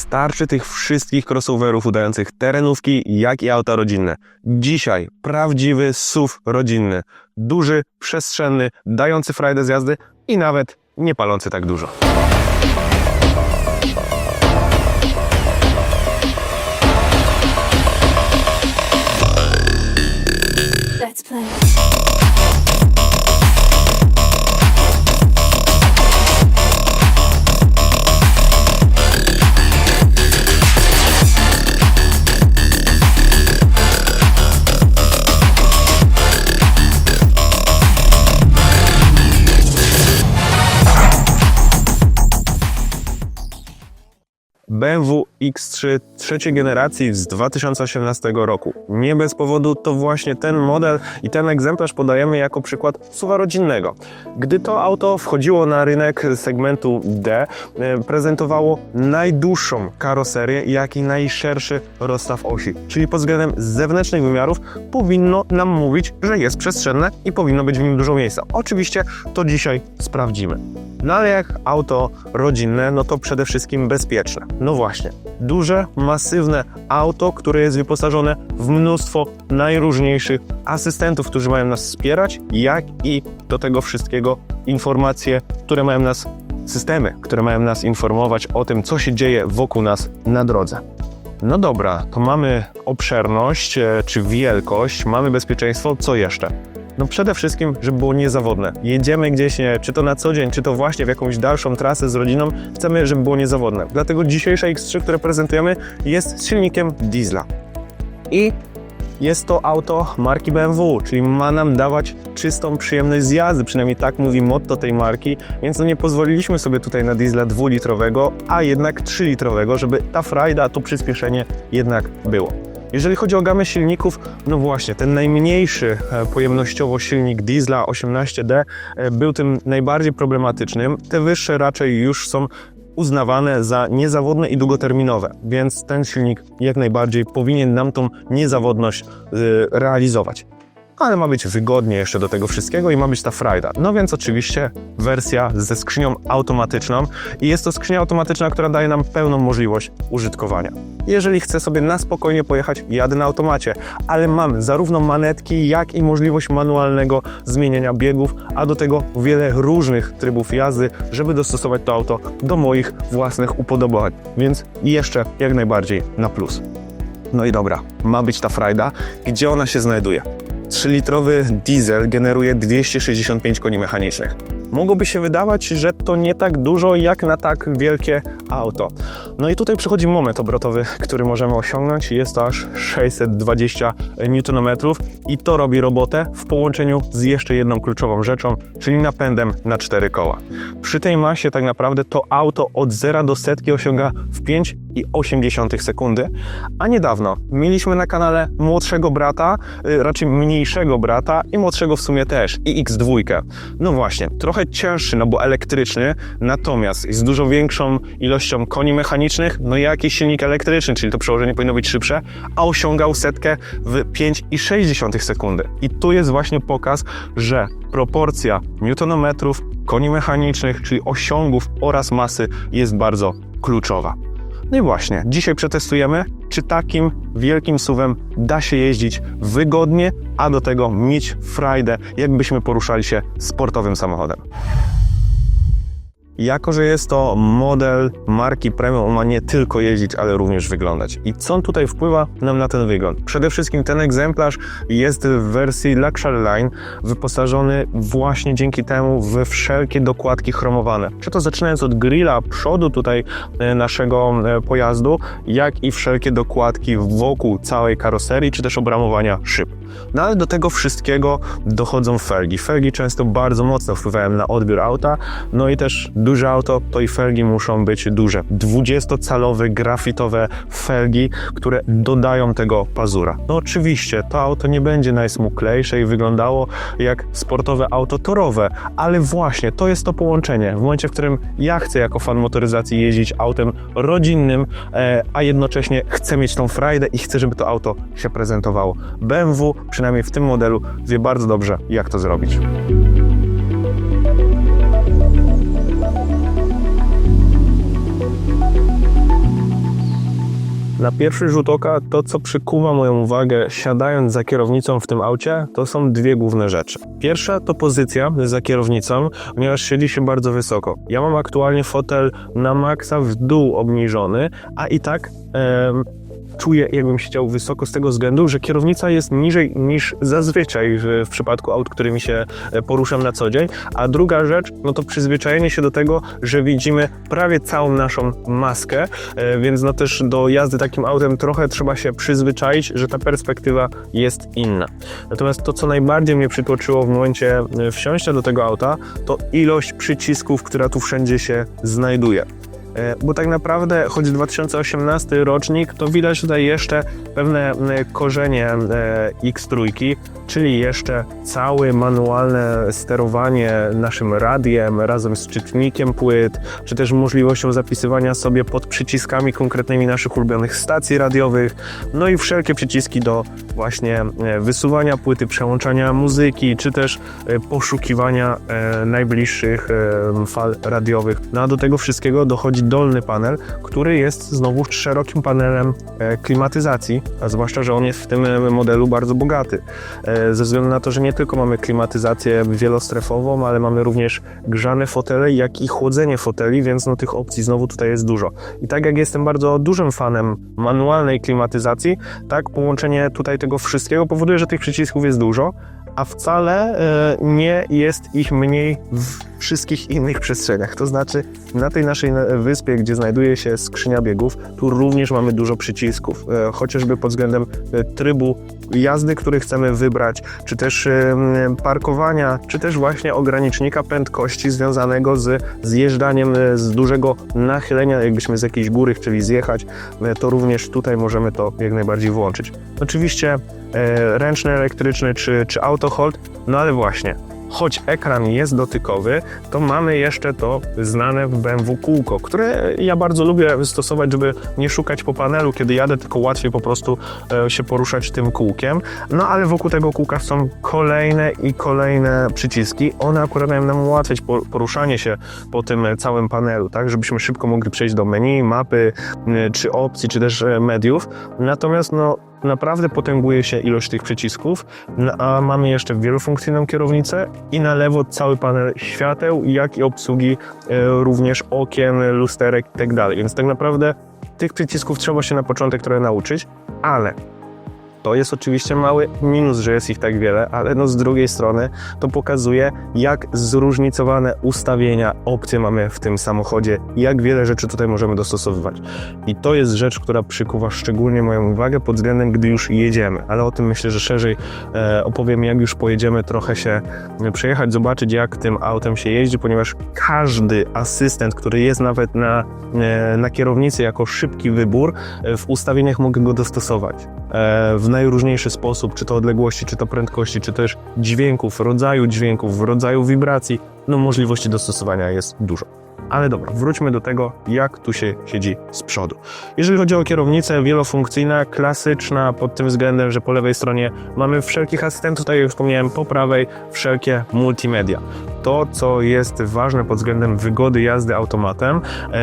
Starczy tych wszystkich crossoverów udających terenówki, jak i auta rodzinne. Dzisiaj prawdziwy SUV rodzinny. Duży, przestrzenny, dający frajdę z jazdy i nawet nie palący tak dużo. Let's play. BMW X3 trzeciej generacji z 2018 roku. Nie bez powodu to właśnie ten model i ten egzemplarz podajemy jako przykład SUV-a rodzinnego. Gdy to auto wchodziło na rynek segmentu D, prezentowało najdłuższą karoserię, jak i najszerszy rozstaw osi. Czyli pod względem zewnętrznych wymiarów powinno nam mówić, że jest przestrzenne i powinno być w nim dużo miejsca. Oczywiście to dzisiaj sprawdzimy. No ale jak auto rodzinne, no to przede wszystkim bezpieczne. No właśnie, duże, masywne auto, które jest wyposażone w mnóstwo najróżniejszych asystentów, którzy mają nas wspierać, jak i do tego wszystkiego informacje, które mają nas, systemy, które mają nas informować o tym, co się dzieje wokół nas na drodze. No dobra, to mamy obszerność czy wielkość, mamy bezpieczeństwo, co jeszcze? No przede wszystkim, żeby było niezawodne. Jedziemy gdzieś, czy to na co dzień, czy to właśnie w jakąś dalszą trasę z rodziną, chcemy, żeby było niezawodne. Dlatego dzisiejsze X3, które prezentujemy, jest z silnikiem diesla. I jest to auto marki BMW, czyli ma nam dawać czystą przyjemność z jazdy, przynajmniej tak mówi motto tej marki, więc no nie pozwoliliśmy sobie tutaj na diesla 2-litrowego, a jednak 3-litrowego, żeby ta frajda, to przyspieszenie jednak było. Jeżeli chodzi o gamę silników, no właśnie, ten najmniejszy pojemnościowo silnik diesla 18D był tym najbardziej problematycznym. Te wyższe raczej już są uznawane za niezawodne i długoterminowe, więc ten silnik jak najbardziej powinien nam tą niezawodność realizować. Ale ma być wygodnie jeszcze do tego wszystkiego i ma być ta frajda. No więc oczywiście wersja ze skrzynią automatyczną i jest to skrzynia automatyczna, która daje nam pełną możliwość użytkowania. Jeżeli chcę sobie na spokojnie pojechać, jadę na automacie, ale mam zarówno manetki, jak i możliwość manualnego zmieniania biegów, a do tego wiele różnych trybów jazdy, żeby dostosować to auto do moich własnych upodobań, więc jeszcze jak najbardziej na plus. No i dobra, ma być ta frajda. Gdzie ona się znajduje? 3-litrowy diesel generuje 265 koni mechanicznych. Mogłoby się wydawać, że to nie tak dużo jak na tak wielkie auto. No i tutaj przychodzi moment obrotowy, który możemy osiągnąć. Jest to aż 620 Nm i to robi robotę w połączeniu z jeszcze jedną kluczową rzeczą, czyli napędem na 4 koła. Przy tej masie tak naprawdę to auto od 0 do setki osiąga w 5,8 sekundy, a niedawno mieliśmy na kanale młodszego brata, raczej mniejszego brata i młodszego w sumie też, i X2. No właśnie, trochę cięższy, no bo elektryczny, natomiast z dużo większą ilością koni mechanicznych, no i jakiś silnik elektryczny, czyli to przełożenie powinno być szybsze, a osiągał setkę w 5,6 sekundy. I tu jest właśnie pokaz, że proporcja newtonometrów, koni mechanicznych, czyli osiągów oraz masy jest bardzo kluczowa. No i właśnie, dzisiaj przetestujemy, czy takim wielkim SUV-em da się jeździć wygodnie, a do tego mieć frajdę, jakbyśmy poruszali się sportowym samochodem. Jako że jest to model marki premium, on ma nie tylko jeździć, ale również wyglądać. I co tutaj wpływa nam na ten wygląd? Przede wszystkim ten egzemplarz jest w wersji Luxury Line wyposażony właśnie dzięki temu we wszelkie dokładki chromowane. Czy to zaczynając od grilla przodu tutaj naszego pojazdu, jak i wszelkie dokładki wokół całej karoserii, czy też obramowania szyb. No ale do tego wszystkiego dochodzą felgi. Felgi często bardzo mocno wpływają na odbiór auta, no i też duże auto, to i felgi muszą być duże. 20-calowe grafitowe felgi, które dodają tego pazura. No oczywiście, to auto nie będzie najsmuklejsze i wyglądało jak sportowe auto torowe, ale właśnie to jest to połączenie. W momencie, w którym ja chcę jako fan motoryzacji jeździć autem rodzinnym, a jednocześnie chcę mieć tą frajdę i chcę, żeby to auto się prezentowało. BMW, przynajmniej w tym modelu, wie bardzo dobrze, jak to zrobić. Na pierwszy rzut oka to, co przykuwa moją uwagę siadając za kierownicą w tym aucie, to są dwie główne rzeczy. Pierwsza to pozycja za kierownicą, ponieważ siedzi się bardzo wysoko. Ja mam aktualnie fotel na maksa w dół obniżony, a i tak czuję, jakbym siedział wysoko z tego względu, że kierownica jest niżej niż zazwyczaj w przypadku aut, którymi się poruszam na co dzień. A druga rzecz, no to przyzwyczajenie się do tego, że widzimy prawie całą naszą maskę, więc no też do jazdy takim autem trochę trzeba się przyzwyczaić, że ta perspektywa jest inna. Natomiast to, co najbardziej mnie przytłoczyło w momencie wsiąścia do tego auta, to ilość przycisków, która tu wszędzie się znajduje. Bo tak naprawdę, choć 2018 rocznik, to widać tutaj jeszcze pewne korzenie X3, czyli jeszcze całe manualne sterowanie naszym radiem razem z czytnikiem płyt, czy też możliwością zapisywania sobie pod przyciskami konkretnymi naszych ulubionych stacji radiowych, no i wszelkie przyciski do właśnie wysuwania płyty, przełączania muzyki, czy też poszukiwania najbliższych fal radiowych. No a do tego wszystkiego dochodzi dolny panel, który jest znowu szerokim panelem klimatyzacji, a zwłaszcza, że on jest w tym modelu bardzo bogaty. Ze względu na to, że nie tylko mamy klimatyzację wielostrefową, ale mamy również grzane fotele, jak i chłodzenie foteli, więc no tych opcji znowu tutaj jest dużo. I tak jak jestem bardzo dużym fanem manualnej klimatyzacji, tak połączenie tutaj tego wszystkiego powoduje, że tych przycisków jest dużo, a wcale nie jest ich mniej w wszystkich innych przestrzeniach. To znaczy na tej naszej wyspie, gdzie znajduje się skrzynia biegów, tu również mamy dużo przycisków, chociażby pod względem trybu jazdy, który chcemy wybrać, czy też parkowania, czy też właśnie ogranicznika prędkości związanego z zjeżdżaniem z dużego nachylenia, jakbyśmy z jakiejś góry chcieli zjechać, to również tutaj możemy to jak najbardziej włączyć. Oczywiście ręczny, elektryczny czy auto hold, no ale właśnie, choć ekran jest dotykowy, to mamy jeszcze to znane w BMW kółko, które ja bardzo lubię stosować, żeby nie szukać po panelu, kiedy jadę, tylko łatwiej po prostu się poruszać tym kółkiem. No ale wokół tego kółka są kolejne i kolejne przyciski. One akurat mają nam ułatwiać poruszanie się po tym całym panelu, tak, żebyśmy szybko mogli przejść do menu, mapy, czy opcji, czy też mediów. Natomiast no naprawdę potęguje się ilość tych przycisków, a mamy jeszcze wielofunkcyjną kierownicę i na lewo cały panel świateł, jak i obsługi również okien, lusterek i tak dalej. Więc tak naprawdę tych przycisków trzeba się na początek trochę nauczyć, ale to jest oczywiście mały minus, że jest ich tak wiele, ale no z drugiej strony to pokazuje, jak zróżnicowane ustawienia, opcje mamy w tym samochodzie, jak wiele rzeczy tutaj możemy dostosowywać. I to jest rzecz, która przykuwa szczególnie moją uwagę pod względem, gdy już jedziemy, ale o tym myślę, że szerzej opowiem, jak już pojedziemy, trochę się przejechać, zobaczyć, jak tym autem się jeździ, ponieważ każdy asystent, który jest nawet na kierownicy jako szybki wybór, w ustawieniach mogę go dostosować w najróżniejszy sposób, czy to odległości, czy to prędkości, czy też dźwięków, rodzaju wibracji. No możliwości dostosowania jest dużo. Ale dobra, wróćmy do tego, jak tu się siedzi z przodu. Jeżeli chodzi o kierownicę wielofunkcyjna, klasyczna pod tym względem, że po lewej stronie mamy wszelkich asystentów, tak jak wspomniałem, po prawej wszelkie multimedia. To, co jest ważne pod względem wygody jazdy automatem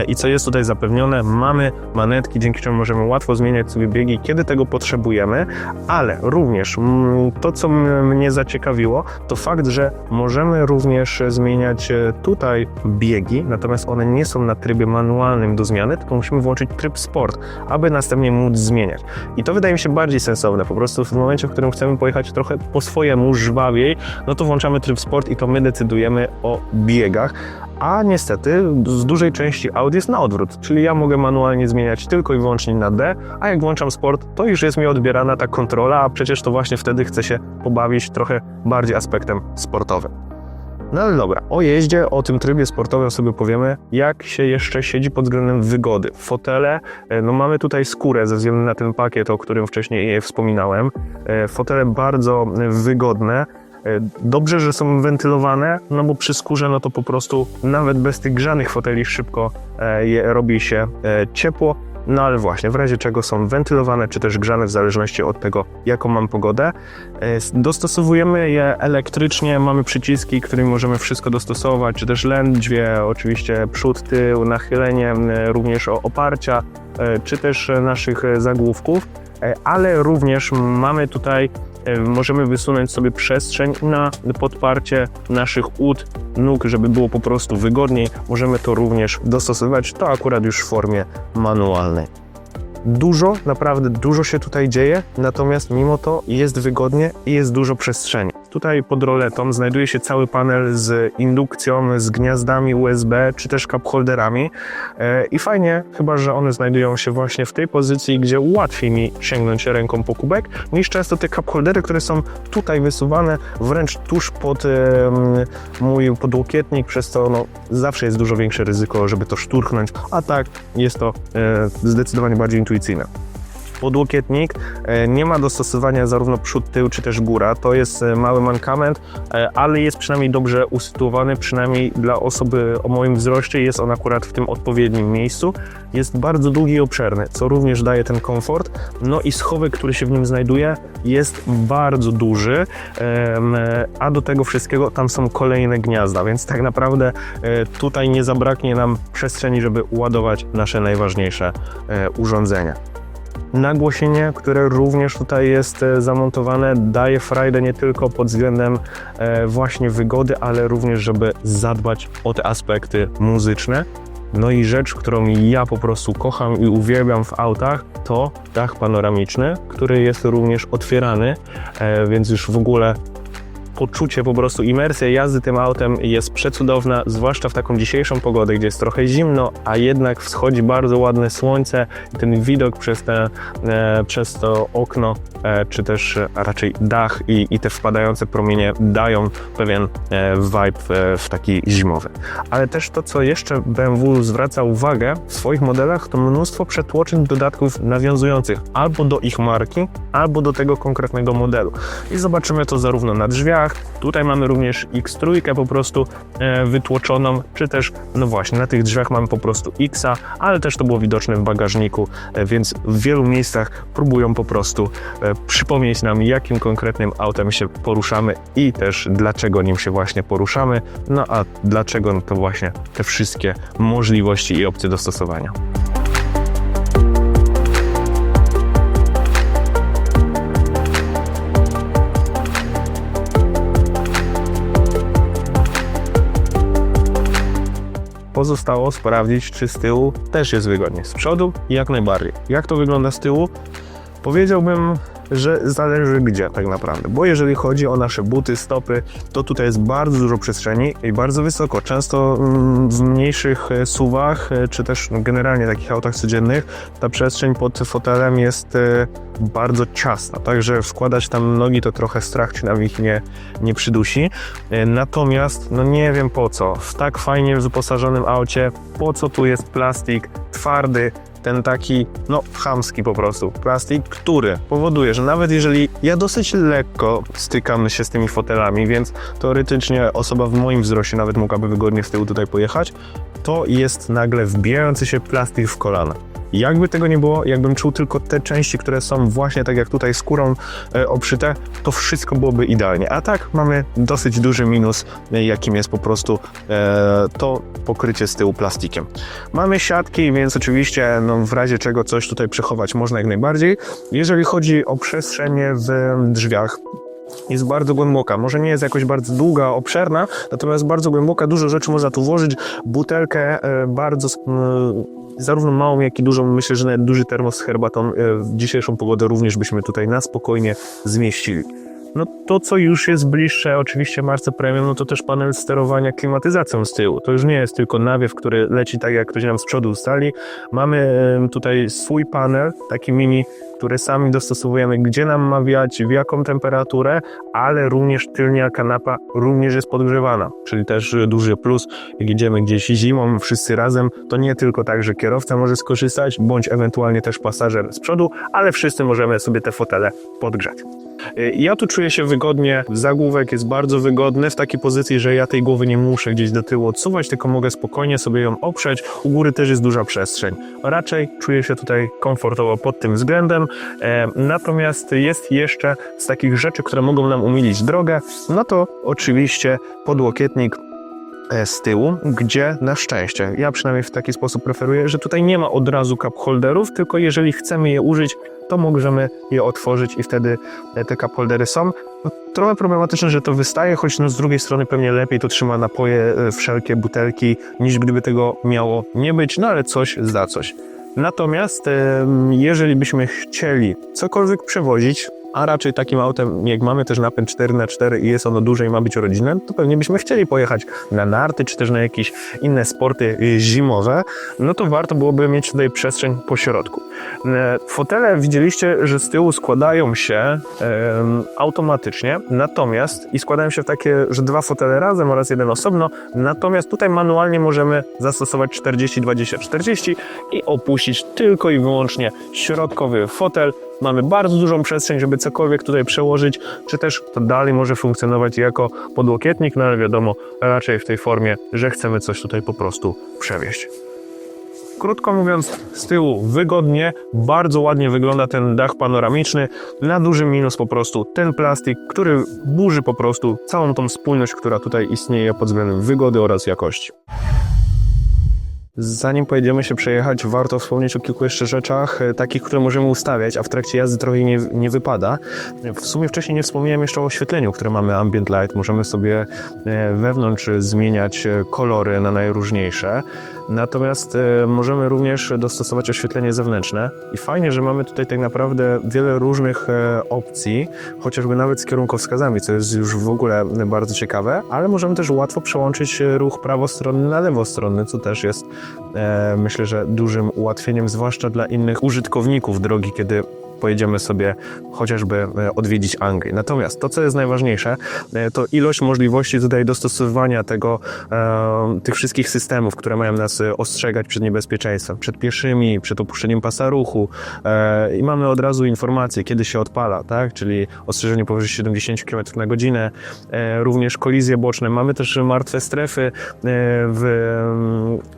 i co jest tutaj zapewnione, mamy manetki, dzięki czemu możemy łatwo zmieniać sobie biegi, kiedy tego potrzebujemy, ale również to, co mnie zaciekawiło, to fakt, że możemy również zmieniać tutaj biegi, natomiast one nie są na trybie manualnym do zmiany, tylko musimy włączyć tryb sport, aby następnie móc zmieniać. I to wydaje mi się bardziej sensowne. Po prostu w momencie, w którym chcemy pojechać trochę po swojemu, żwawiej, no to włączamy tryb sport i to my decydujemy o biegach. A niestety z dużej części aut jest na odwrót, czyli ja mogę manualnie zmieniać tylko i wyłącznie na D, a jak włączam sport, to już jest mi odbierana ta kontrola, a przecież to właśnie wtedy chcę się pobawić trochę bardziej aspektem sportowym. No ale dobra, o jeździe, o tym trybie sportowym sobie powiemy, jak się jeszcze siedzi pod względem wygody. Fotele, no mamy tutaj skórę ze względu na ten pakiet, o którym wcześniej wspominałem. Fotele bardzo wygodne. Dobrze, że są wentylowane, no bo przy skórze no to po prostu nawet bez tych grzanych foteli szybko robi się ciepło. no ale właśnie, w razie czego są wentylowane czy też grzane w zależności od tego, jaką mam pogodę. Dostosowujemy je elektrycznie, mamy przyciski, którymi możemy wszystko dostosować, czy też lędźwie, oczywiście przód, tył, nachylenie, również oparcia, czy też naszych zagłówków, ale również mamy tutaj, możemy wysunąć sobie przestrzeń na podparcie naszych ud, nóg, żeby było po prostu wygodniej. Możemy to również dostosować, to akurat już w formie manualnej. Naprawdę dużo się tutaj dzieje, natomiast mimo to jest wygodnie i jest dużo przestrzeni. Tutaj pod roletą znajduje się cały panel z indukcją, z gniazdami USB, czy też cup holderami i fajnie, chyba że one znajdują się właśnie w tej pozycji, gdzie łatwiej mi sięgnąć ręką po kubek, niż często te cup holdery, które są tutaj wysuwane wręcz tuż pod mój podłokietnik, przez to no, zawsze jest dużo większe ryzyko, żeby to szturchnąć, a tak jest to zdecydowanie bardziej intuicyjne. Podłokietnik nie ma dostosowania zarówno przód, tył, czy też góra. To jest mały mankament, ale jest przynajmniej dobrze usytuowany, przynajmniej dla osoby o moim wzroście jest on akurat w tym odpowiednim miejscu. Jest bardzo długi i obszerny, co również daje ten komfort. No i schowek, który się w nim znajduje, jest bardzo duży, a do tego wszystkiego tam są kolejne gniazda, więc tak naprawdę tutaj nie zabraknie nam przestrzeni, żeby ładować nasze najważniejsze urządzenia. Nagłośnienie, które również tutaj jest zamontowane, daje frajdę nie tylko pod względem właśnie wygody, ale również, żeby zadbać o te aspekty muzyczne. No i rzecz, którą ja po prostu kocham i uwielbiam w autach, to dach panoramiczny, który jest również otwierany, więc już w ogóle poczucie, po prostu imersja jazdy tym autem jest przecudowna, zwłaszcza w taką dzisiejszą pogodę, gdzie jest trochę zimno, a jednak wschodzi bardzo ładne słońce i ten widok przez to okno, czy też raczej dach i te wpadające promienie dają pewien vibe w taki zimowy. Ale też to, co jeszcze BMW zwraca uwagę w swoich modelach, to mnóstwo przetłoczeń dodatków nawiązujących albo do ich marki, albo do tego konkretnego modelu. I zobaczymy to zarówno na drzwiach, tutaj mamy również X3 po prostu wytłoczoną, czy też, no właśnie, na tych drzwiach mamy po prostu X-a, ale też to było widoczne w bagażniku, więc w wielu miejscach próbują po prostu przypomnieć nam, jakim konkretnym autem się poruszamy i też dlaczego nim się właśnie poruszamy, no a dlaczego, no to właśnie te wszystkie możliwości i opcje dostosowania. Pozostało sprawdzić, czy z tyłu też jest wygodnie. Z przodu jak najbardziej. Jak to wygląda z tyłu? Powiedziałbym, że zależy gdzie tak naprawdę, bo jeżeli chodzi o nasze buty, stopy, to tutaj jest bardzo dużo przestrzeni i bardzo wysoko. Często w mniejszych SUV-ach, czy też generalnie takich autach codziennych, ta przestrzeń pod fotelem jest bardzo ciasna, także wkładać tam nogi to trochę strach, czy nam ich nie przydusi. Natomiast, no nie wiem po co, w tak fajnie wyposażonym aucie, po co tu jest plastik twardy, ten taki, no chamski po prostu plastik, który powoduje, że nawet jeżeli ja dosyć lekko stykam się z tymi fotelami, więc teoretycznie osoba w moim wzroście nawet mogłaby wygodnie z tyłu tutaj pojechać, to jest nagle wbijający się plastik w kolana. Jakby tego nie było, jakbym czuł tylko te części, które są właśnie tak jak tutaj skórą obszyte, to wszystko byłoby idealnie. A tak mamy dosyć duży minus, jakim jest po prostu to pokrycie z tyłu plastikiem. Mamy siatki, więc oczywiście no, w razie czego coś tutaj przechować można jak najbardziej. Jeżeli chodzi o przestrzenie w drzwiach, jest bardzo głęboka. Może nie jest jakoś bardzo długa, obszerna, natomiast bardzo głęboka, dużo rzeczy można tu włożyć. Butelkę bardzo, zarówno małą, jak i dużą, myślę, że nawet duży termos z herbatą w dzisiejszą pogodę również byśmy tutaj na spokojnie zmieścili. No to, co już jest bliższe oczywiście marce premium, no to też panel sterowania klimatyzacją z tyłu. To już nie jest tylko nawiew, który leci tak, jak ktoś nam z przodu ustali. Mamy tutaj swój panel, taki mini, który sami dostosowujemy, gdzie nam ma wiać, w jaką temperaturę, ale również tylnia kanapa również jest podgrzewana, czyli też duży plus, jak jedziemy gdzieś zimą wszyscy razem, to nie tylko tak, że kierowca może skorzystać, bądź ewentualnie też pasażer z przodu, ale wszyscy możemy sobie te fotele podgrzać. Ja tu czuję czuję się wygodnie, zagłówek jest bardzo wygodny, w takiej pozycji, że ja tej głowy nie muszę gdzieś do tyłu odsuwać, tylko mogę spokojnie sobie ją oprzeć. U góry też jest duża przestrzeń. Raczej czuję się tutaj komfortowo pod tym względem. Natomiast jest jeszcze z takich rzeczy, które mogą nam umilić drogę, no to oczywiście podłokietnik z tyłu, gdzie na szczęście, ja przynajmniej w taki sposób preferuję, że tutaj nie ma od razu cup holderów, tylko jeżeli chcemy je użyć, to możemy je otworzyć i wtedy te cup holdery są. No, trochę problematyczne, że to wystaje, choć no, z drugiej strony pewnie lepiej to trzyma napoje, wszelkie butelki, niż gdyby tego miało nie być, no ale coś za coś. Natomiast jeżeli byśmy chcieli cokolwiek przewozić, a raczej takim autem, jak mamy też napęd 4x4 i jest ono duże i ma być rodzinne, to pewnie byśmy chcieli pojechać na narty, czy też na jakieś inne sporty zimowe, no to warto byłoby mieć tutaj przestrzeń po środku. Fotele widzieliście, że z tyłu składają się automatycznie, natomiast i składają się w takie, że 2 fotele razem oraz jeden osobno, natomiast tutaj manualnie możemy zastosować 40-20-40 i opuścić tylko i wyłącznie środkowy fotel. Mamy bardzo dużą przestrzeń, żeby cokolwiek tutaj przełożyć, czy też to dalej może funkcjonować jako podłokietnik, no ale wiadomo, raczej w tej formie, że chcemy coś tutaj po prostu przewieźć. Krótko mówiąc, z tyłu wygodnie, bardzo ładnie wygląda ten dach panoramiczny. Na duży minus po prostu ten plastik, który burzy po prostu całą tą spójność, która tutaj istnieje pod względem wygody oraz jakości. Zanim pojedziemy się przejechać, warto wspomnieć o kilku jeszcze rzeczach, takich, które możemy ustawiać, a w trakcie jazdy trochę nie wypada. W sumie wcześniej nie wspomniałem jeszcze o oświetleniu, które mamy ambient light. Możemy sobie wewnątrz zmieniać kolory na najróżniejsze. Natomiast możemy również dostosować oświetlenie zewnętrzne i fajnie, że mamy tutaj tak naprawdę wiele różnych opcji, chociażby nawet z kierunkowskazami, co jest już w ogóle bardzo ciekawe, ale możemy też łatwo przełączyć ruch prawostronny na lewostronny, co też jest myślę, że dużym ułatwieniem, zwłaszcza dla innych użytkowników drogi, kiedy pojedziemy sobie chociażby odwiedzić Anglię. Natomiast to, co jest najważniejsze, to ilość możliwości tutaj dostosowania tych wszystkich systemów, które mają nas ostrzegać przed niebezpieczeństwem, przed pieszymi, przed opuszczeniem pasa ruchu i mamy od razu informację, kiedy się odpala, tak? Czyli ostrzeżenie powyżej 70 km na godzinę, również kolizje boczne. Mamy też martwe strefy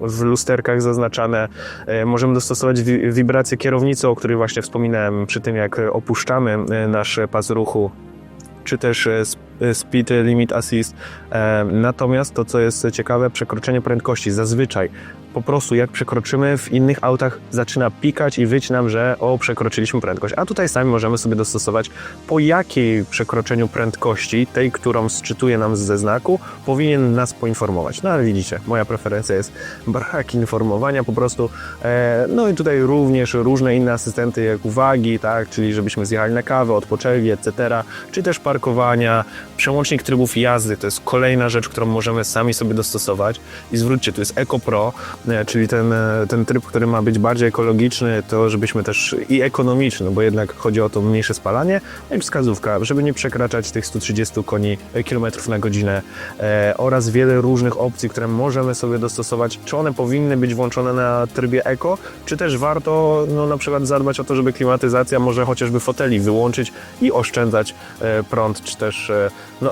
w lusterkach zaznaczane. Możemy dostosować wibrację kierownicy, o której właśnie wspominałem przy tym, jak opuszczamy nasz pas ruchu, czy też Speed Limit Assist. Natomiast to, co jest ciekawe, przekroczenie prędkości. Zazwyczaj po prostu jak przekroczymy, w innych autach zaczyna pikać i wyć nam, że przekroczyliśmy prędkość. A tutaj sami możemy sobie dostosować, po jakiej przekroczeniu prędkości, tej, którą sczytuje nam ze znaku, powinien nas poinformować. No ale widzicie, moja preferencja jest brak informowania po prostu. No i tutaj również różne inne asystenty, jak uwagi, tak, czyli żebyśmy zjechali na kawę, odpoczęli, etc., czy też parkowania, przełącznik trybów jazdy, to jest kolejna rzecz, którą możemy sami sobie dostosować. I zwróćcie, tu jest Eco Pro, czyli ten tryb, który ma być bardziej ekologiczny, to żebyśmy też i ekonomiczny, bo jednak chodzi o to mniejsze spalanie, i wskazówka, żeby nie przekraczać tych 130 km na godzinę oraz wiele różnych opcji, które możemy sobie dostosować. Czy one powinny być włączone na trybie eko, czy też warto na przykład zadbać o to, żeby klimatyzacja może chociażby foteli wyłączyć i oszczędzać prąd, czy też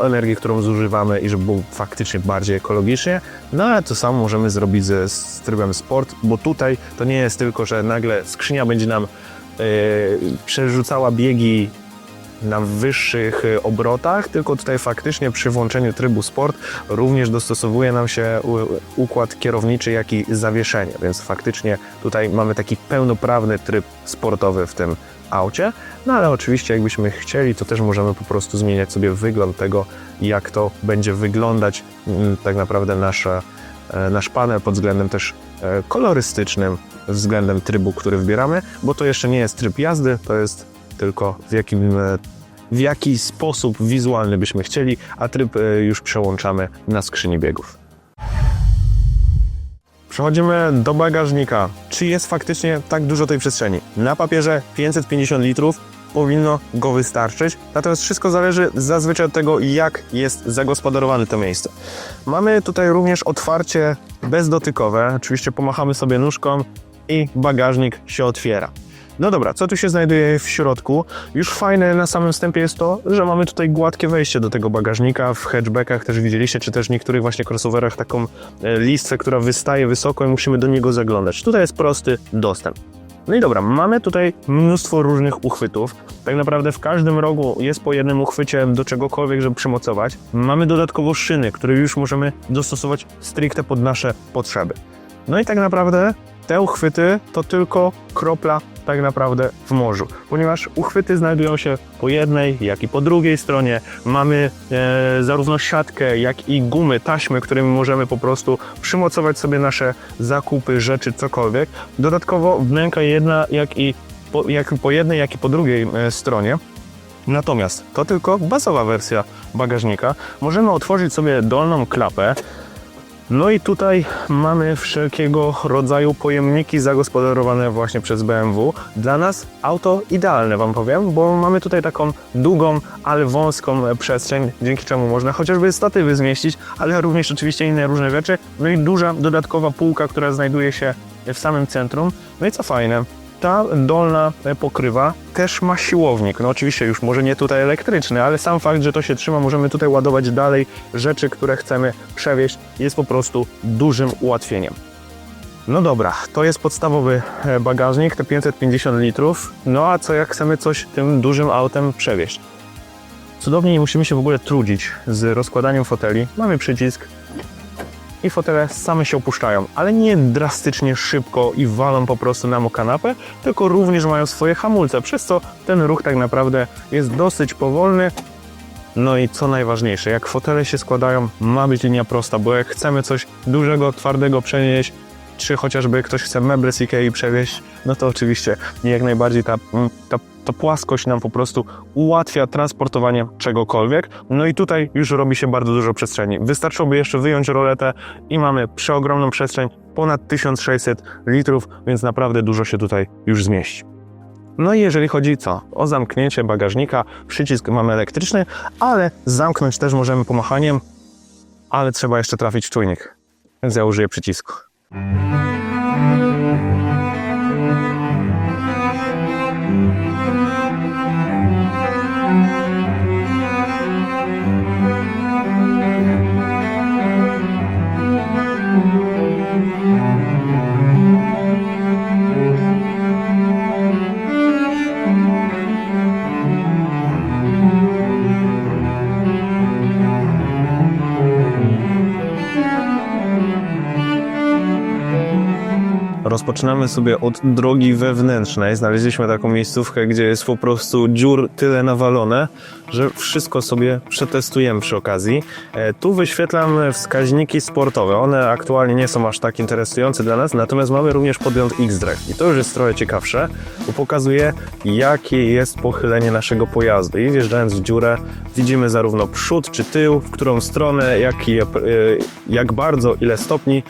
energię, którą zużywamy i żeby było faktycznie bardziej ekologicznie. No ale to samo możemy zrobić z trybem sport, bo tutaj to nie jest tylko, że nagle skrzynia będzie nam przerzucała biegi na wyższych obrotach, tylko tutaj faktycznie przy włączeniu trybu sport również dostosowuje nam się układ kierowniczy, jak i zawieszenie, więc faktycznie tutaj mamy taki pełnoprawny tryb sportowy w tym aucie, no ale oczywiście jakbyśmy chcieli, to też możemy po prostu zmieniać sobie wygląd tego, jak to będzie wyglądać tak naprawdę nasz panel pod względem też kolorystycznym, względem trybu, który wybieramy, bo to jeszcze nie jest tryb jazdy, to jest tylko w jaki sposób wizualny byśmy chcieli, a tryb już przełączamy na skrzyni biegów. Przechodzimy do bagażnika. Czy jest faktycznie tak dużo tej przestrzeni? Na papierze 550 litrów powinno go wystarczyć, natomiast wszystko zależy zazwyczaj od tego, jak jest zagospodarowane to miejsce. Mamy tutaj również otwarcie bezdotykowe, oczywiście pomachamy sobie nóżką i bagażnik się otwiera. No dobra, co tu się znajduje w środku? Już fajne na samym wstępie jest to, że mamy tutaj gładkie wejście do tego bagażnika. W hatchbackach też widzieliście, czy też w niektórych właśnie crossoverach taką listwę, która wystaje wysoko i musimy do niego zaglądać. Tutaj jest prosty dostęp. No i dobra, mamy tutaj mnóstwo różnych uchwytów. Tak naprawdę w każdym rogu jest po jednym uchwycie do czegokolwiek, żeby przymocować. Mamy dodatkowo szyny, które już możemy dostosować stricte pod nasze potrzeby. No i tak naprawdę te uchwyty to tylko kropla tak naprawdę w morzu, ponieważ uchwyty znajdują się po jednej, jak i po drugiej stronie. Mamy zarówno siatkę, jak i gumy, taśmy, którymi możemy po prostu przymocować sobie nasze zakupy, rzeczy, cokolwiek. Dodatkowo wnęka jedna, jak po jednej, jak i po drugiej stronie. Natomiast to tylko bazowa wersja bagażnika. Możemy otworzyć sobie dolną klapę. No i tutaj mamy wszelkiego rodzaju pojemniki zagospodarowane właśnie przez BMW. Dla nas auto idealne, wam powiem, bo mamy tutaj taką długą, ale wąską przestrzeń, dzięki czemu można chociażby statywy zmieścić, ale również oczywiście inne różne rzeczy. No i duża dodatkowa półka, która znajduje się w samym centrum. No i co fajne, ta dolna pokrywa też ma siłownik. No oczywiście już może nie tutaj elektryczny, ale sam fakt, że to się trzyma, możemy tutaj ładować dalej rzeczy, które chcemy przewieźć, jest po prostu dużym ułatwieniem. No dobra, to jest podstawowy bagażnik, te 550 litrów. No a co jak chcemy coś tym dużym autem przewieźć? Cudownie, nie musimy się w ogóle trudzić z rozkładaniem foteli. Mamy przycisk i fotele same się opuszczają, ale nie drastycznie szybko i walą po prostu nam o kanapę, tylko również mają swoje hamulce, przez co ten ruch tak naprawdę jest dosyć powolny. No i co najważniejsze, jak fotele się składają, ma być linia prosta, bo jak chcemy coś dużego, twardego przenieść, czy chociażby ktoś chce meble z Ikei przewieźć, no to oczywiście jak najbardziej ta płaskość nam po prostu ułatwia transportowanie czegokolwiek. No i tutaj już robi się bardzo dużo przestrzeni. Wystarczyłoby jeszcze wyjąć roletę i mamy przeogromną przestrzeń, ponad 1600 litrów, więc naprawdę dużo się tutaj już zmieści. No i jeżeli chodzi o zamknięcie bagażnika, przycisk mamy elektryczny, ale zamknąć też możemy pomachaniem, ale trzeba jeszcze trafić w czujnik, więc ja użyję przycisku. Rozpoczynamy sobie od drogi wewnętrznej. Znaleźliśmy taką miejscówkę, gdzie jest po prostu dziur tyle nawalone, że wszystko sobie przetestujemy przy okazji. Tu wyświetlam wskaźniki sportowe. One aktualnie nie są aż tak interesujące dla nas, natomiast mamy również podgląd X-Drive. I to już jest trochę ciekawsze, bo pokazuje, jakie jest pochylenie naszego pojazdu. I wjeżdżając w dziurę, widzimy zarówno przód czy tył, w którą stronę, jak bardzo, ile stopni,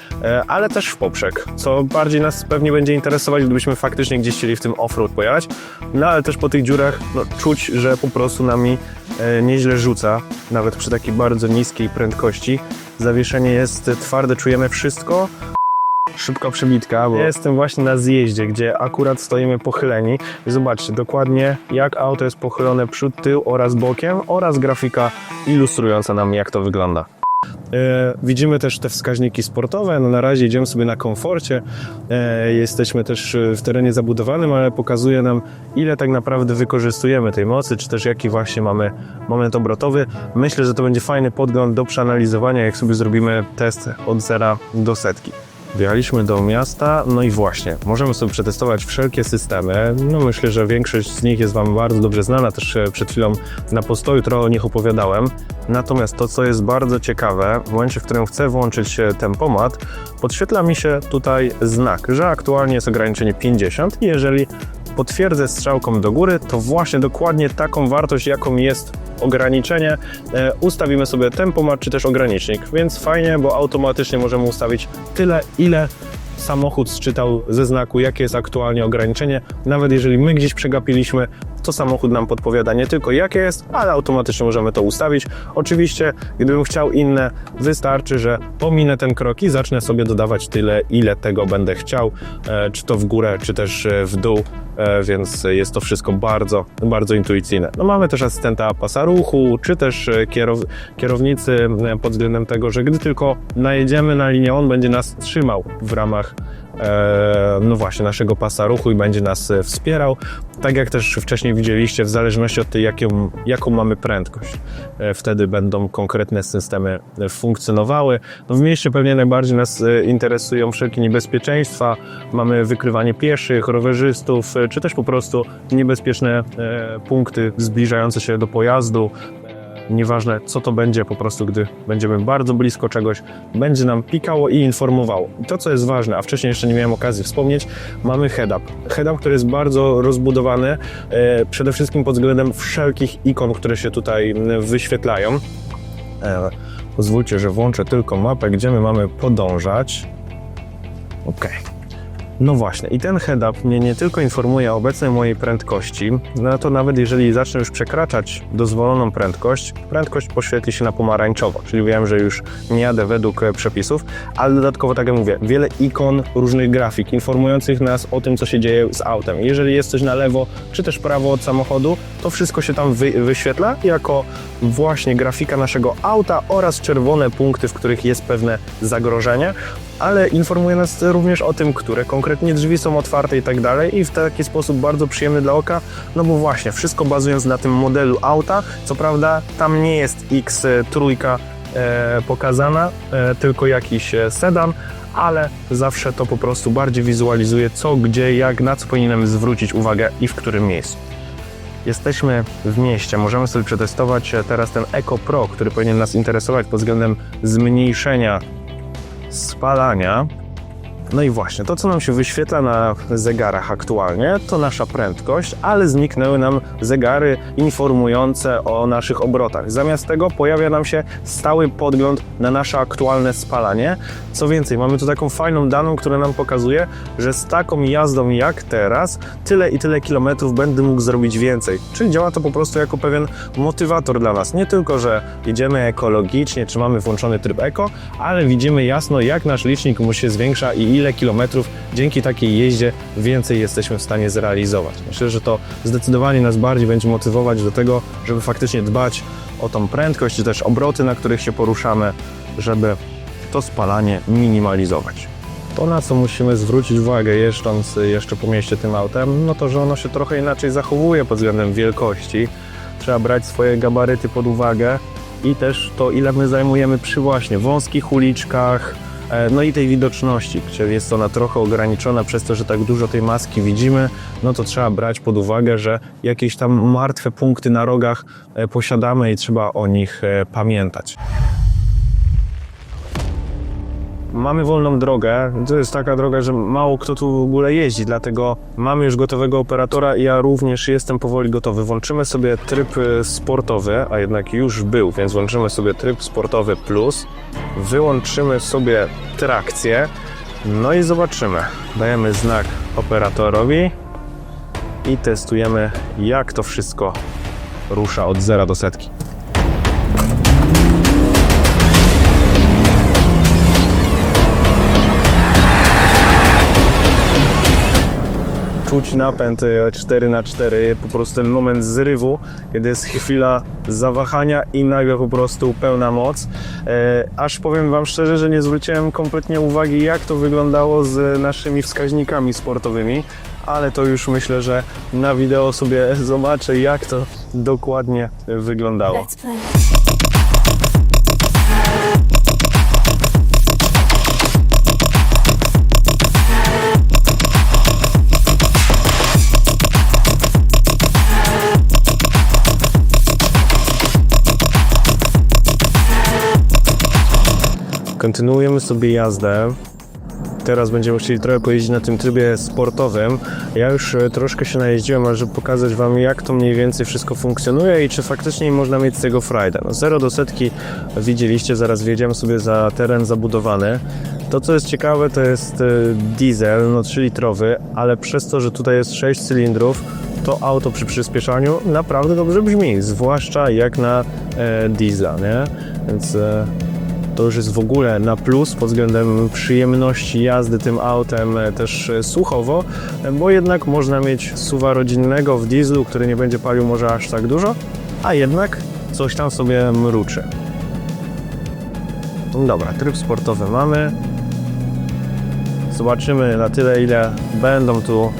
ale też w poprzek, co bardziej nas pewnie będzie interesować, gdybyśmy faktycznie gdzieś chcieli w tym off-road pojechać. No ale też po tych dziurach czuć, że po prostu nami nieźle rzuca, nawet przy takiej bardzo niskiej prędkości. Zawieszenie jest twarde, czujemy wszystko. Szybka przebitka, bo jestem właśnie na zjeździe, gdzie akurat stoimy pochyleni. I zobaczcie dokładnie, jak auto jest pochylone przód, tył oraz bokiem, oraz grafika ilustrująca nam, jak to wygląda. Widzimy też te wskaźniki sportowe. No na razie idziemy sobie na komforcie. Jesteśmy też w terenie zabudowanym, ale pokazuje nam, ile tak naprawdę wykorzystujemy tej mocy, czy też jaki właśnie mamy moment obrotowy. Myślę, że to będzie fajny podgląd do przeanalizowania, jak sobie zrobimy test od 0 do setki. Wjechaliśmy do miasta, no i właśnie, możemy sobie przetestować wszelkie systemy. No myślę, że większość z nich jest Wam bardzo dobrze znana, też przed chwilą na postoju trochę o nich opowiadałem. Natomiast to, co jest bardzo ciekawe, w momencie, w którym chcę włączyć tempomat, podświetla mi się tutaj znak, że aktualnie jest ograniczenie 50 i jeżeli potwierdzę strzałką do góry, to właśnie dokładnie taką wartość, jaką jest ograniczenie, ustawimy sobie tempomat czy też ogranicznik, więc fajnie, bo automatycznie możemy ustawić tyle, ile samochód sczytał ze znaku, jakie jest aktualnie ograniczenie. Nawet jeżeli my gdzieś przegapiliśmy, to samochód nam podpowiada nie tylko jakie jest, ale automatycznie możemy to ustawić. Oczywiście, gdybym chciał inne, wystarczy, że pominę ten krok i zacznę sobie dodawać tyle, ile tego będę chciał, czy to w górę, czy też w dół, więc jest to wszystko bardzo, bardzo intuicyjne. No mamy też asystenta pasa ruchu, czy też kierownicy pod względem tego, że gdy tylko najedziemy na linię, on będzie nas trzymał w ramach no właśnie naszego pasa ruchu i będzie nas wspierał. Tak jak też wcześniej widzieliście, w zależności od tej, jaką mamy prędkość, wtedy będą konkretne systemy funkcjonowały. No w mieście pewnie najbardziej nas interesują wszelkie niebezpieczeństwa. Mamy wykrywanie pieszych, rowerzystów, czy też po prostu niebezpieczne punkty zbliżające się do pojazdu. Nieważne co to będzie, po prostu gdy będziemy bardzo blisko czegoś, będzie nam pikało i informowało. I to co jest ważne, a wcześniej jeszcze nie miałem okazji wspomnieć, mamy head-up. Head-up, który jest bardzo rozbudowany, przede wszystkim pod względem wszelkich ikon, które się tutaj wyświetlają. Pozwólcie, że włączę tylko mapę, gdzie my mamy podążać. OK. No właśnie, i ten head-up mnie nie tylko informuje o obecnej mojej prędkości, no to nawet jeżeli zacznę już przekraczać dozwoloną prędkość, prędkość poświetli się na pomarańczowo, czyli wiem, że już nie jadę według przepisów, ale dodatkowo, tak jak mówię, wiele ikon, różnych grafik informujących nas o tym, co się dzieje z autem. Jeżeli jest coś na lewo, czy też prawo od samochodu, to wszystko się tam wyświetla jako właśnie grafika naszego auta oraz czerwone punkty, w których jest pewne zagrożenie, ale informuje nas również o tym, które konkretnie drzwi są otwarte i tak dalej, i w taki sposób bardzo przyjemny dla oka, no bo właśnie wszystko bazując na tym modelu auta. Co prawda tam nie jest X3 pokazana, tylko jakiś sedan, ale zawsze to po prostu bardziej wizualizuje co, gdzie, jak, na co powinienem zwrócić uwagę i w którym miejscu. Jesteśmy w mieście, możemy sobie przetestować teraz ten Eco Pro, który powinien nas interesować pod względem zmniejszenia spalania. No i właśnie, to co nam się wyświetla na zegarach aktualnie, to nasza prędkość, ale zniknęły nam zegary informujące o naszych obrotach. Zamiast tego pojawia nam się stały podgląd na nasze aktualne spalanie. Co więcej, mamy tu taką fajną daną, która nam pokazuje, że z taką jazdą jak teraz, tyle i tyle kilometrów będę mógł zrobić więcej. Czyli działa to po prostu jako pewien motywator dla nas. Nie tylko, że jedziemy ekologicznie, czy mamy włączony tryb eko, ale widzimy jasno, jak nasz licznik mu się zwiększa i ile kilometrów dzięki takiej jeździe więcej jesteśmy w stanie zrealizować. Myślę, że to zdecydowanie nas bardziej będzie motywować do tego, żeby faktycznie dbać o tą prędkość, czy też obroty, na których się poruszamy, żeby to spalanie minimalizować. To, na co musimy zwrócić uwagę jeżdżąc jeszcze po mieście tym autem, no to, że ono się trochę inaczej zachowuje pod względem wielkości. Trzeba brać swoje gabaryty pod uwagę i też to, ile my zajmujemy przy właśnie wąskich uliczkach, no i tej widoczności, gdzie jest ona trochę ograniczona przez to, że tak dużo tej maski widzimy, no to trzeba brać pod uwagę, że jakieś tam martwe punkty na rogach posiadamy i trzeba o nich pamiętać. Mamy wolną drogę, to jest taka droga, że mało kto tu w ogóle jeździ, dlatego mamy już gotowego operatora i ja również jestem powoli gotowy. Włączymy sobie tryb sportowy, a jednak już był, więc włączymy sobie tryb sportowy plus, wyłączymy sobie trakcję, no i zobaczymy. Dajemy znak operatorowi i testujemy, jak to wszystko rusza od 0 do setki. Czuć napęd 4x4, po prostu ten moment zrywu, kiedy jest chwila zawahania i nagle po prostu pełna moc. Aż powiem Wam szczerze, że nie zwróciłem kompletnie uwagi, jak to wyglądało z naszymi wskaźnikami sportowymi, ale to już myślę, że na wideo sobie zobaczę, jak to dokładnie wyglądało. Let's play. Kontynuujemy sobie jazdę. Teraz będziemy chcieli trochę pojeździć na tym trybie sportowym. Ja już troszkę się najeździłem, ale żeby pokazać Wam, jak to mniej więcej wszystko funkcjonuje i czy faktycznie można mieć z tego frajdę. No 0 do setki widzieliście, zaraz wjedziemy sobie za teren zabudowany. To, co jest ciekawe, to jest diesel, no 3-litrowy, ale przez to, że tutaj jest 6 cylindrów, to auto przy przyspieszaniu naprawdę dobrze brzmi, zwłaszcza jak na diesla, nie? Więc to już jest w ogóle na plus pod względem przyjemności jazdy tym autem, też słuchowo, bo jednak można mieć SUV-a rodzinnego w dieslu, który nie będzie palił może aż tak dużo, a jednak coś tam sobie mruczy. Dobra, tryb sportowy mamy. Zobaczymy na tyle, ile będą tu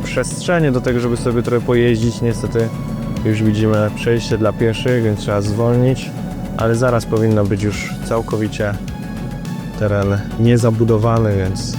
przestrzenie do tego, żeby sobie trochę pojeździć. Niestety już widzimy przejście dla pieszych, więc trzeba zwolnić, ale zaraz powinno być już całkowicie teren niezabudowany, więc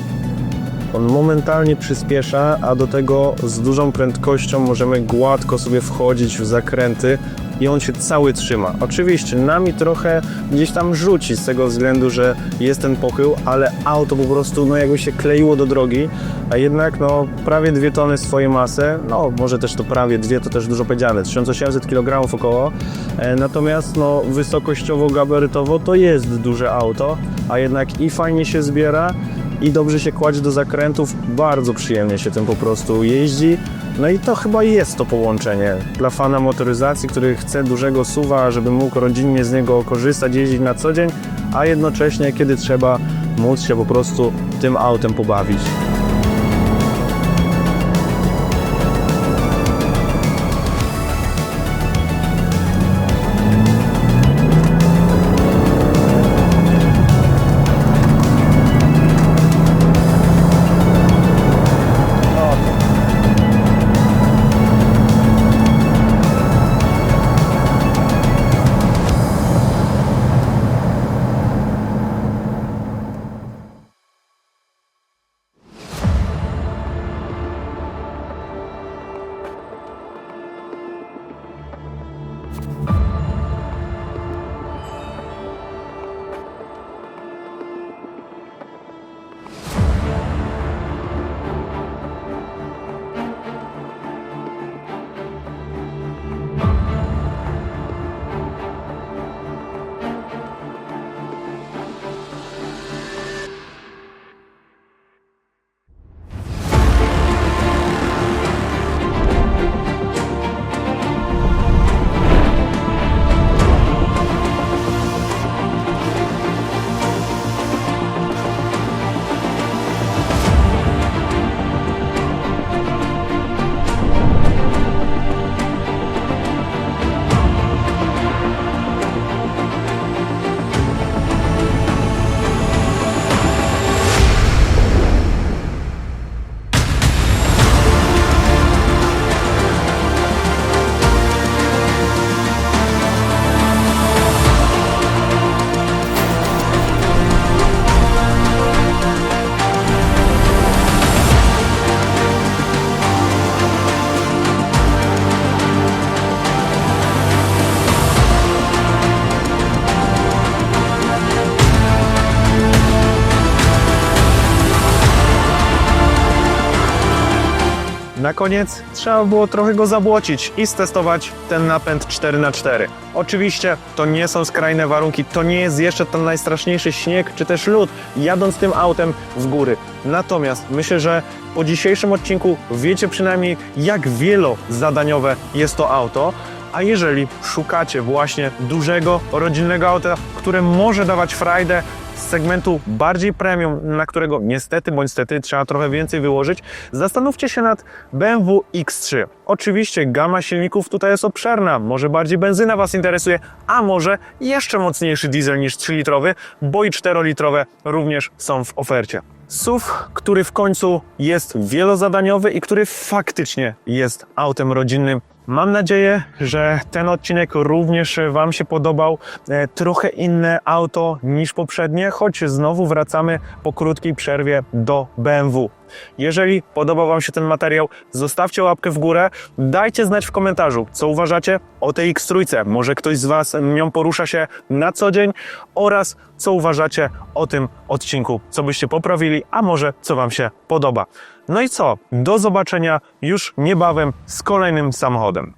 on momentalnie przyspiesza, a do tego z dużą prędkością możemy gładko sobie wchodzić w zakręty i on się cały trzyma. Oczywiście nami trochę gdzieś tam rzuci z tego względu, że jest ten pochył, ale auto po prostu no jakby się kleiło do drogi, a jednak no prawie 2 tony swojej masy, no może też to prawie 2 to też dużo powiedziane, 1800 kg około, natomiast no wysokościowo-gabarytowo to jest duże auto, a jednak i fajnie się zbiera, i dobrze się kładzie do zakrętów, bardzo przyjemnie się tym po prostu jeździ. No i to chyba jest to połączenie dla fana motoryzacji, który chce dużego SUV-a, żeby mógł rodzinnie z niego korzystać, jeździć na co dzień, a jednocześnie, kiedy trzeba, móc się po prostu tym autem pobawić. Na koniec trzeba było trochę go zabłocić i stestować ten napęd 4x4. Oczywiście to nie są skrajne warunki, to nie jest jeszcze ten najstraszniejszy śnieg czy też lód jadąc tym autem w góry. Natomiast myślę, że po dzisiejszym odcinku wiecie przynajmniej jak wielozadaniowe jest to auto. A jeżeli szukacie właśnie dużego, rodzinnego auta, które może dawać frajdę z segmentu bardziej premium, na którego niestety bądź stety trzeba trochę więcej wyłożyć, zastanówcie się nad BMW X3. Oczywiście gama silników tutaj jest obszerna, może bardziej benzyna Was interesuje, a może jeszcze mocniejszy diesel niż 3-litrowy, bo i 4-litrowe również są w ofercie. SUV, który w końcu jest wielozadaniowy i który faktycznie jest autem rodzinnym. Mam nadzieję, że ten odcinek również Wam się podobał. Trochę inne auto niż poprzednie, choć znowu wracamy po krótkiej przerwie do BMW. Jeżeli podobał Wam się ten materiał, zostawcie łapkę w górę, dajcie znać w komentarzu, co uważacie o tej X3. Może ktoś z Was nią porusza się na co dzień oraz co uważacie o tym odcinku, co byście poprawili, a może co Wam się podoba. No i co? Do zobaczenia już niebawem z kolejnym samochodem.